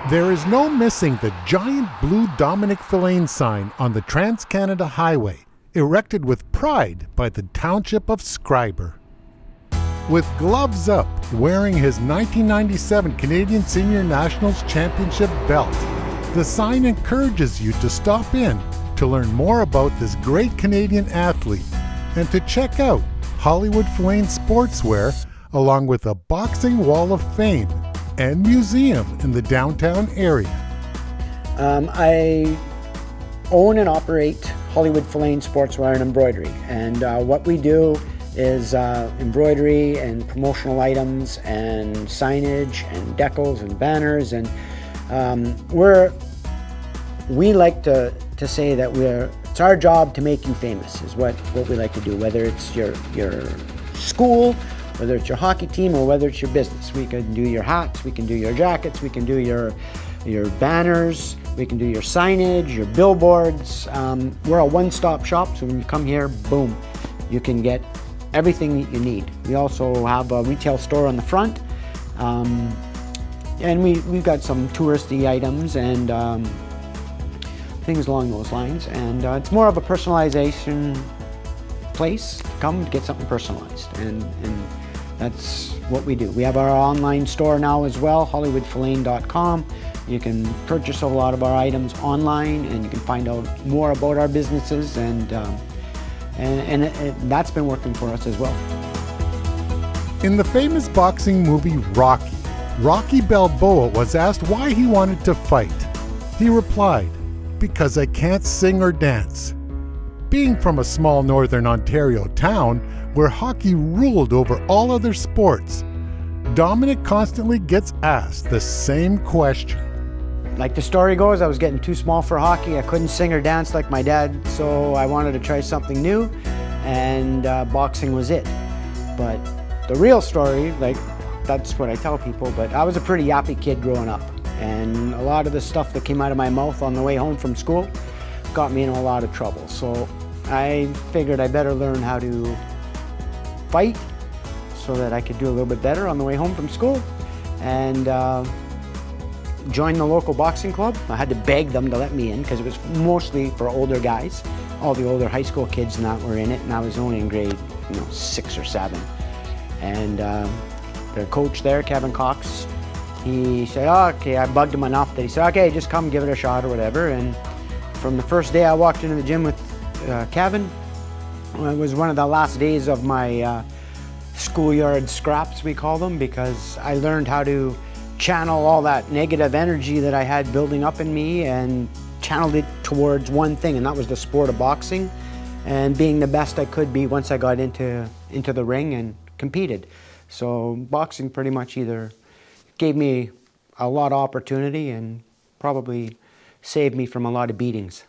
There is no missing the giant blue Dominic Filane sign on the Trans-Canada Highway, erected with pride by the township of Schreiber. With gloves up, wearing his 1997 Canadian Senior Nationals Championship belt, the sign encourages you to stop in to learn more about this great Canadian athlete and to check out Hollywood Filane Sportswear along with a boxing wall of fame and museum in the downtown area. I own and operate Hollywood Filane Sportswear and Embroidery, and what we do is embroidery and promotional items and signage and decals and banners, and we like to say that it's our job to make you famous is what we like to do, whether it's your school, whether it's your hockey team, or whether it's your business. We can do your hats, we can do your jackets, we can do your banners, we can do your signage, your billboards. We're a one-stop shop, so when you come here, boom, you can get everything that you need. We also have a retail store on the front, and we've got some touristy items and things along those lines. And it's more of a personalization place to come to get something personalized, and that's what we do. We have our online store now as well, hollywoodfilane.com. You can purchase a lot of our items online, and you can find out more about our businesses, and that's been working for us as well. In the famous boxing movie Rocky Balboa was asked why he wanted to fight. He replied, "Because I can't sing or dance." Being from a small northern Ontario town where hockey ruled over all other sports, Dominic constantly gets asked the same question. Like the story goes, I was getting too small for hockey. I couldn't sing or dance like my dad, so I wanted to try something new, and boxing was it. But the real story, that's what I tell people, but I was a pretty yappy kid growing up, and a lot of the stuff that came out of my mouth on the way home from school got me in a lot of trouble. So I figured I better learn how to fight so that I could do a little bit better on the way home from school, and joined the local boxing club. I had to beg them to let me in because it was mostly for older guys. All the older high school kids and that were in it, and I was only in grade 6 or 7. And the coach there, Kevin Cox, he said, "Oh, okay," I bugged him enough that he said, "Okay, just come give it a shot or whatever." And from the first day I walked into the gym with Kevin, it was one of the last days of my schoolyard scraps, we call them, because I learned how to channel all that negative energy that I had building up in me and channeled it towards one thing, and that was the sport of boxing and being the best I could be once I got into the ring and competed. So boxing pretty much either gave me a lot of opportunity and probably saved me from a lot of beatings.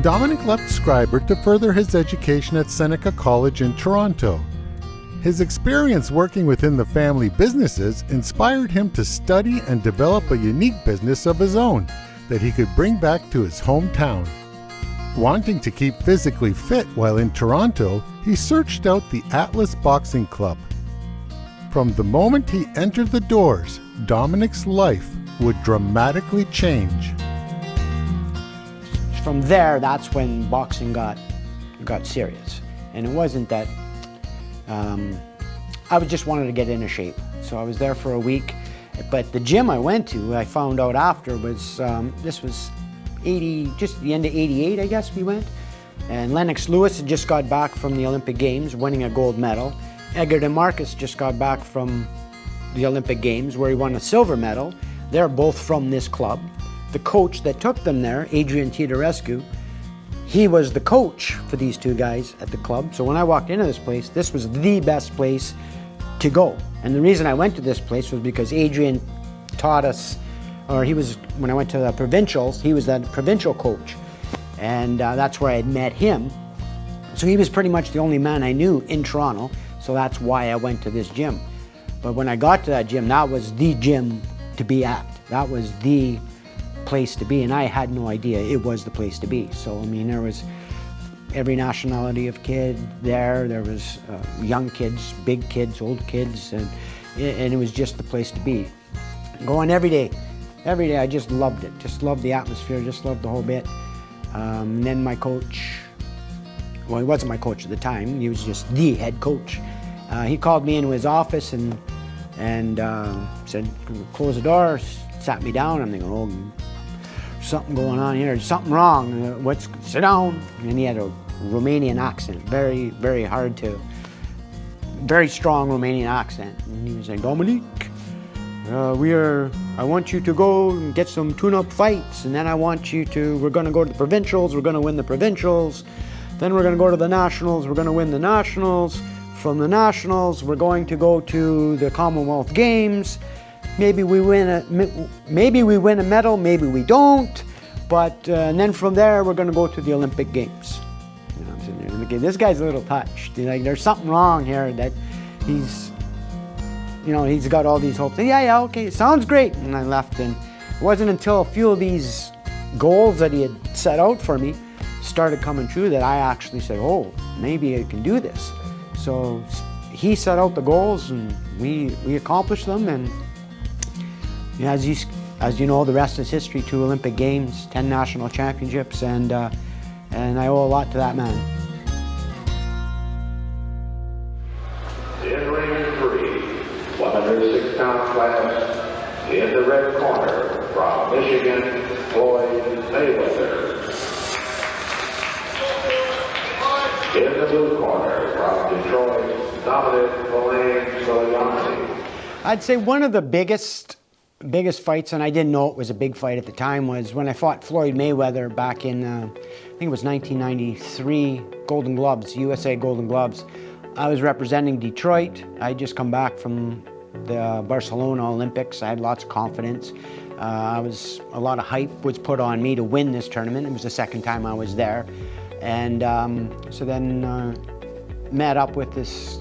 Dominic left Schreiber to further his education at Seneca College in Toronto. His experience working within the family businesses inspired him to study and develop a unique business of his own that he could bring back to his hometown. Wanting to keep physically fit while in Toronto, he searched out the Atlas Boxing Club. From the moment he entered the doors, Dominic's life would dramatically change. From there, that's when boxing got serious. And it wasn't that, I just wanted to get into shape. So I was there for a week. But the gym I went to, I found out after, was, this was just the end of 88, I guess we went. And Lennox Lewis had just got back from the Olympic Games, winning a gold medal. Edgar DeMarcus just got back from the Olympic Games, where he won a silver medal. they're both from this club. The coach that took them there, Adrian Titarescu, he was the coach for these two guys at the club. So when I walked into this place, this was the best place to go. And the reason I went to this place was because Adrian taught us, or he was, when I went to the provincials, he was the provincial coach. And that's where I had met him. So he was pretty much the only man I knew in Toronto. So that's why I went to this gym. But when I got to that gym, that was the gym to be at. That was the place to be, and I had no idea it was the place to be. So I mean, there was every nationality of kid there. There was young kids, big kids, old kids, and it was just the place to be. Going every day. I just loved it. Just loved the atmosphere. Just loved the whole bit. And then my coach, well, he wasn't my coach at the time. He was just the head coach. He called me into his office and said, "Close the door." Sat me down. I'm thinking, oh, something going on here. There's something wrong. Sit down. And he had a Romanian accent, very, very hard to, very strong Romanian accent. And he was like, "Dominic, I want you to go and get some tune-up fights, and then we're going to go to the provincials. We're going to win the provincials. Then we're going to go to the nationals. We're going to win the nationals. From the nationals, we're going to go to the Commonwealth Games. Maybe we win a medal, maybe we don't. But and then from there, we're going to go to the Olympic Games." You know, I'm sitting there thinking, this guy's a little touched. Like, there's something wrong here that he's got all these hopes. Yeah, okay, sounds great. And I left, and it wasn't until a few of these goals that he had set out for me started coming true that I actually said, oh, maybe I can do this. So he set out the goals, and we accomplished them, and as you know, the rest is history. 2 Olympic Games, 10 national championships, and I owe a lot to that man. In ring 3, 106-pound class, in the red corner, from Michigan, Floyd Mayweather. In the blue corner, from Detroit, Dominic Figliomeni. I'd say one of the biggest fights, and I didn't know it was a big fight at the time, was when I fought Floyd Mayweather back in, I think it was 1993, Golden Gloves, USA Golden Gloves. I was representing Detroit. I had just come back from the Barcelona Olympics. I had lots of confidence. A lot of hype was put on me to win this tournament. It was the second time I was there. And so then met up with this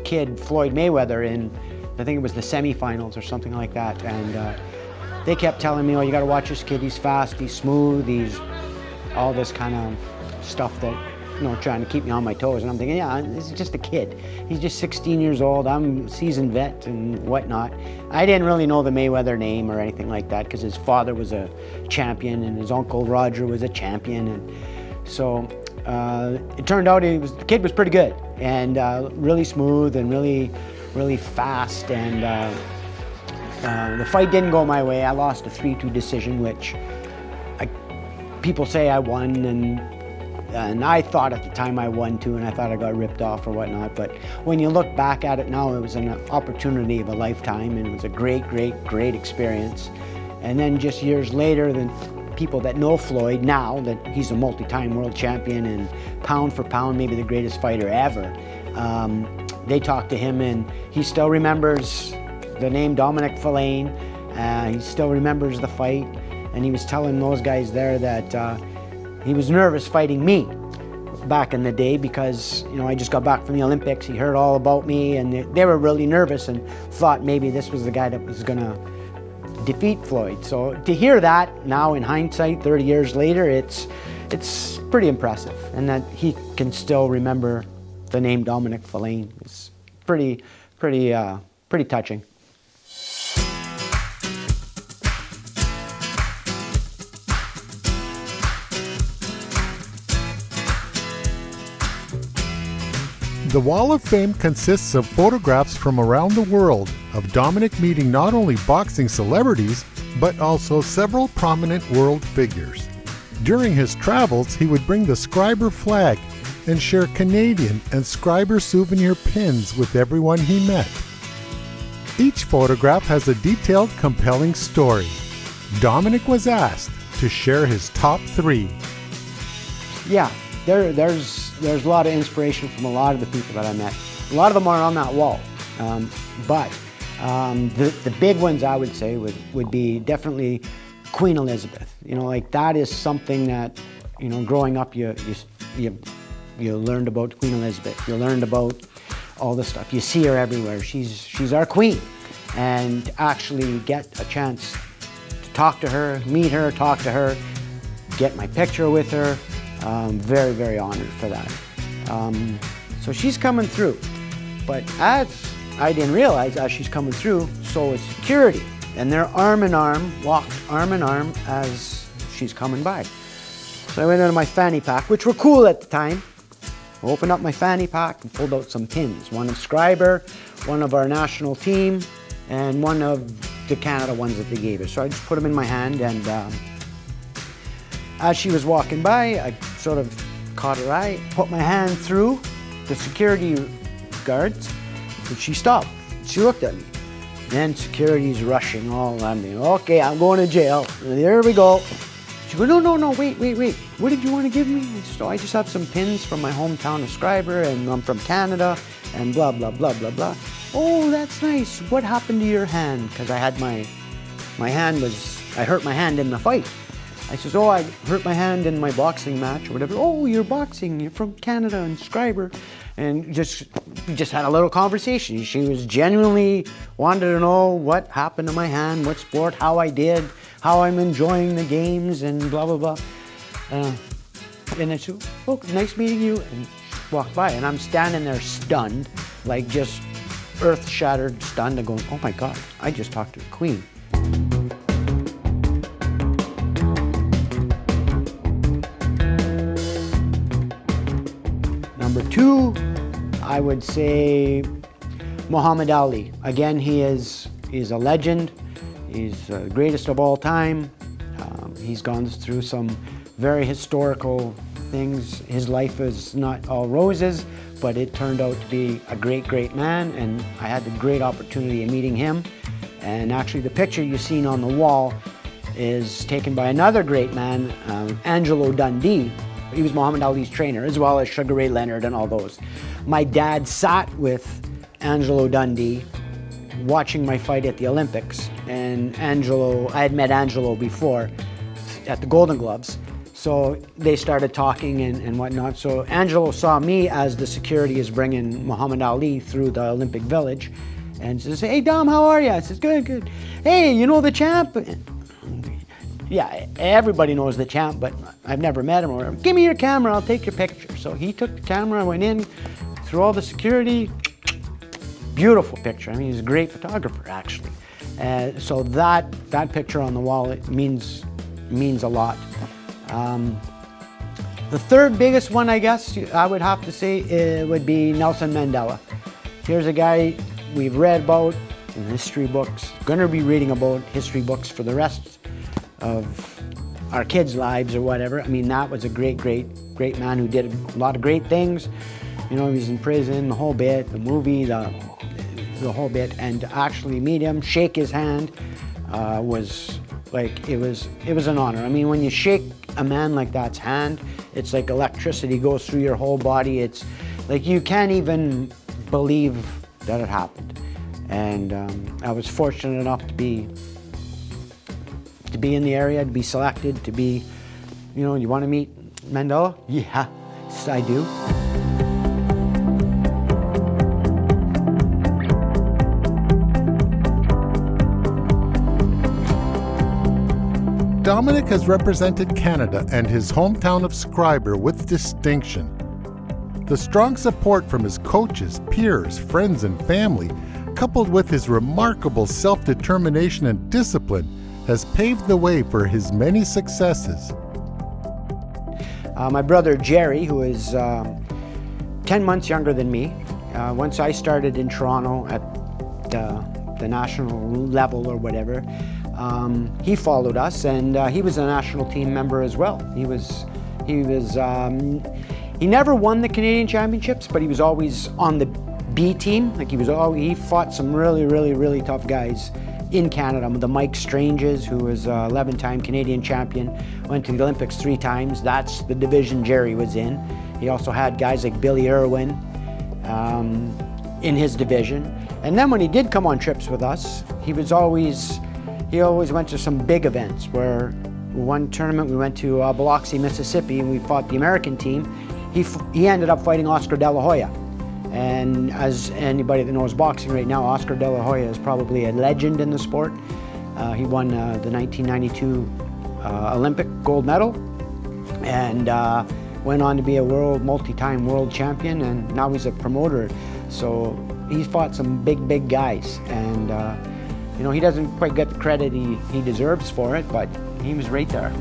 kid, Floyd Mayweather, in, I think it was the semifinals or something like that. And they kept telling me, oh, you got to watch this kid. He's fast, he's smooth, he's all this kind of stuff that, trying to keep me on my toes. And I'm thinking, yeah, this is just a kid. He's just 16 years old. I'm a seasoned vet and whatnot. I didn't really know the Mayweather name or anything like that because his father was a champion and his uncle Roger was a champion. And so it turned out the kid was pretty good and really smooth and really fast. And the fight didn't go my way. I lost a 3-2 decision, which people say I won, and I thought at the time I won too, and I thought I got ripped off or whatnot. But when you look back at it now, it was an opportunity of a lifetime, and it was a great, great, great experience. And then just years later, the people that know Floyd now, that he's a multi-time world champion and pound for pound, maybe the greatest fighter ever, they talk to him, and he still remembers the name Dominic Fellain. He still remembers the fight, and he was telling those guys there that he was nervous fighting me back in the day because, I just got back from the Olympics. He heard all about me, and they were really nervous and thought maybe this was the guy that was going to defeat Floyd. So to hear that now in hindsight, 30 years later, it's pretty impressive. And that he can still remember the name Dominic Fellain is pretty touching. The Wall of Fame consists of photographs from around the world of Dominic meeting not only boxing celebrities, but also several prominent world figures. During his travels, he would bring the Schreiber flag and share Canadian and Schreiber souvenir pins with everyone he met. Each photograph has a detailed, compelling story. Dominic was asked to share his top 3. Yeah, there's a lot of inspiration from a lot of the people that I met. A lot of them are on that wall, but the big ones I would say would be definitely Queen Elizabeth. You know, like that is something that, you know, growing up you learned about Queen Elizabeth. You learned about all the stuff. You see her everywhere. She's our queen, and actually get a chance to talk to her, meet her, talk to her, get my picture with her. Very, very honored for that. So she's coming through, but as I didn't realize as she's coming through, so is security, and they're arm in arm, walked arm in arm as she's coming by. So I went into my fanny pack, which were cool at the time. I opened up my fanny pack and pulled out some pins. One of Schreiber, one of our national team, and one of the Canada ones that they gave us. So I just put them in my hand, and as she was walking by, I sort of caught her eye, put my hand through the security guards, and she stopped. She looked at me. Then security's rushing all at me. Okay, I'm going to jail. There we go. She goes, no, wait. What did you want to give me? So I just have some pins from my hometown of Schreiber, and I'm from Canada, and blah, blah, blah, blah, blah. Oh, that's nice. What happened to your hand? Because I had I hurt my hand in the fight. I says, oh, I hurt my hand in my boxing match or whatever. Oh, you're boxing, you're from Canada and Schreiber. And we just had a little conversation. She was genuinely wanted to know what happened to my hand, what sport, how I did, how I'm enjoying the games, and blah, blah, blah. And I said, oh, nice meeting you, and walked by. And I'm standing there stunned, like just earth-shattered, stunned, and going, oh my God, I just talked to the Queen. Number 2, I would say Muhammad Ali. Again, he's a legend. He's the greatest of all time. He's gone through some very historical things. His life is not all roses, but it turned out to be a great, great man, and I had the great opportunity of meeting him. And actually the picture you've seen on the wall is taken by another great man, Angelo Dundee. He was Muhammad Ali's trainer, as well as Sugar Ray Leonard and all those. My dad sat with Angelo Dundee watching my fight at the Olympics, and I had met Angelo before at the Golden Gloves, so they started talking and whatnot. So Angelo saw me as the security is bringing Muhammad Ali through the Olympic Village, and says, hey Dom, how are you? I says, good. Hey, you know the champ? Yeah, everybody knows the champ, but I've never met him. Or, give me your camera, I'll take your picture. So he took the camera, went in, through all the security. Beautiful picture. I mean, he's a great photographer, actually. So that picture on the wall, it means a lot. The third biggest one, I guess, I would have to say, would be Nelson Mandela. Here's a guy we've read about in history books, going to be reading about history books for the rest of our kids' lives or whatever. I mean, that was a great, great, great man who did a lot of great things. You know, he was in prison, the whole bit, the movie, the whole bit, and to actually meet him, shake his hand, was like, it was an honor. I mean, when you shake a man like that's hand, it's like electricity goes through your whole body. It's like you can't even believe that it happened. And I was fortunate enough to be in the area, to be selected, to be, you know, you want to meet Mandela? Yeah, yes, I do. Dominic has represented Canada and his hometown of Schreiber with distinction. The strong support from his coaches, peers, friends, and family, coupled with his remarkable self-determination and discipline, has paved the way for his many successes. My brother Jerry, who is 10 months younger than me, once I started in Toronto at the national level or whatever, he followed us, and he was a national team member as well. He never won the Canadian Championships, but he was always on B team. Like he fought some really tough guys in Canada. The Mike Stranges, who was 11-time Canadian champion, went to the Olympics 3 times. That's the division Jerry was in. He also had guys like Billy Irwin in his division. And then when he did come on trips with us, he always went to some big events. Where one tournament we went to Biloxi, Mississippi, and we fought the American team. He ended up fighting Oscar De La Hoya. And as anybody that knows boxing right now, Oscar De La Hoya is probably a legend in the sport. He won the 1992 Olympic gold medal and went on to be a multi-time world champion, and now he's a promoter. So he's fought some big guys, and you know, he doesn't quite get the credit he deserves for it, but he was right there.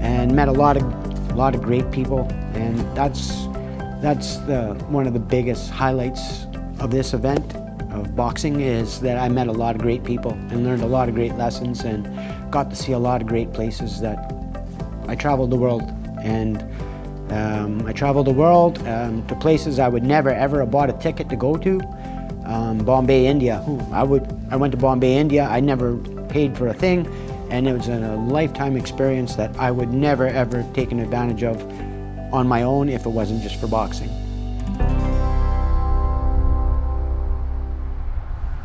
And met a lot of great people, and that's one of the biggest highlights of this event of boxing, is that I met a lot of great people and learned a lot of great lessons and got to see a lot of great places. That I traveled the world, and I traveled the world to places I would never ever have bought a ticket to go to. Bombay, India. I went to Bombay, India. I never paid for a thing. And it was a lifetime experience that I would never ever taken advantage of on my own if it wasn't just for boxing.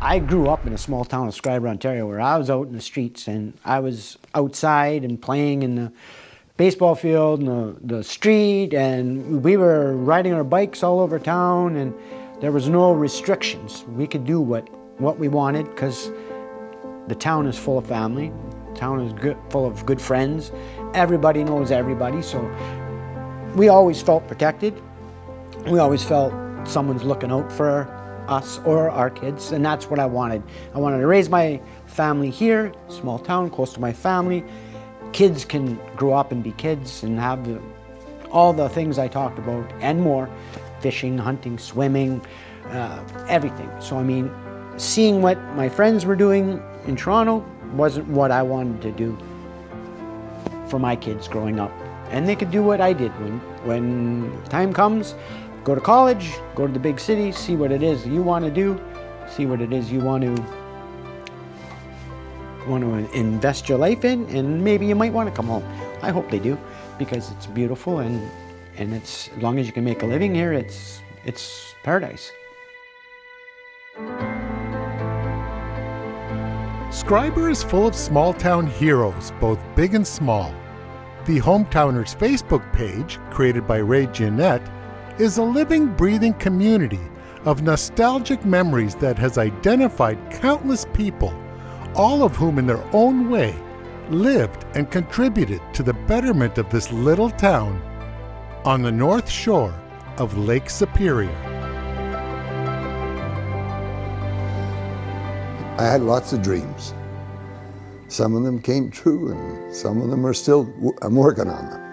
I grew up in a small town of Schreiber, Ontario, where I was out in the streets, and I was outside and playing in the baseball field and the street, and we were riding our bikes all over town, and there was no restrictions. We could do what we wanted because the town is full of family. Town is full of good friends. Everybody knows everybody, so we always felt protected. We always felt someone's looking out for us or our kids, and that's what I wanted. I wanted to raise my family here, small town, close to my family. Kids can grow up and be kids and have all the things I talked about and more. Fishing, hunting, swimming, everything. So I mean, seeing what my friends were doing in Toronto wasn't what I wanted to do for my kids growing up. And they could do what I did when time comes, go to college, go to the big city, see what it is you want to do, see what it is you want to invest your life in, and maybe you might want to come home. I hope they do, because it's beautiful, and it's, as long as you can make a living here, it's paradise. Schreiber is full of small-town heroes, both big and small. The Hometowners Facebook page, created by Ray Jeanette, is a living, breathing community of nostalgic memories that has identified countless people, all of whom in their own way lived and contributed to the betterment of this little town on the north shore of Lake Superior. I had lots of dreams. Some of them came true, and some of them are still, I'm working on them.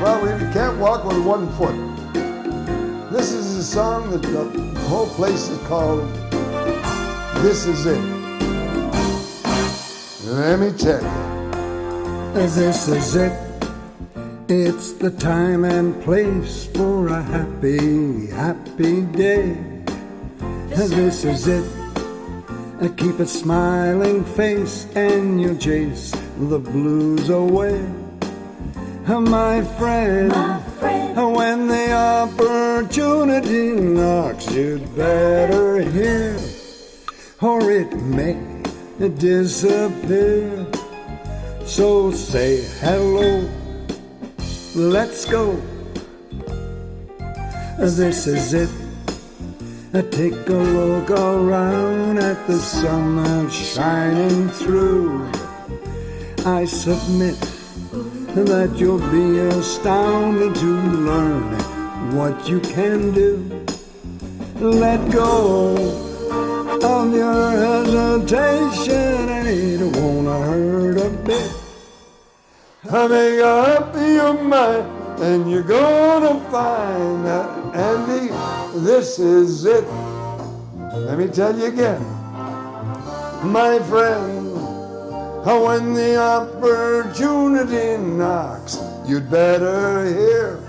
Well, we can't walk with one foot. This is a song that the whole place is called This Is It. Let me tell you. This is it. It's the time and place for a happy, happy day. This is it. Keep a smiling face and you'll chase the blues away. My friend, when the opportunity knocks, you'd better hear, or it may disappear. So say hello, let's go. This is it. Take a look around at the sun that's shining through. I submit that you'll be astounded to learn what you can do. Let go of your hesitation and it won't hurt a bit. Make up your mind and you're gonna find that, Andy, this is it. Let me tell you again, my friend, when the opportunity knocks, you'd better hear,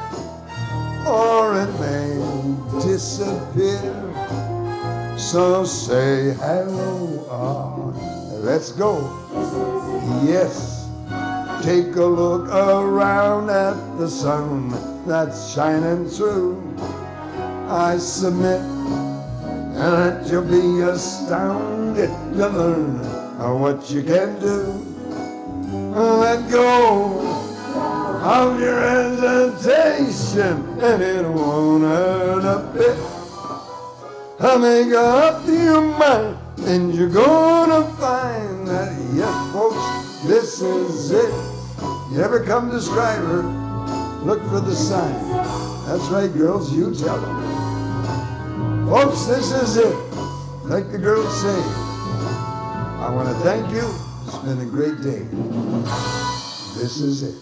or it may disappear. So say hello, let's go. Yes. Take a look around at the sun that's shining through. I submit that you'll be astounded to learn what you can do. Let go of your hesitation and it won't hurt a bit. Make up your mind and you're gonna find that, yes, folks, this is it. You ever come to Schreiber, look for the sign. That's right, girls, you tell them. Folks, this is it. Like the girls say, I want to thank you. It's been a great day. This is it.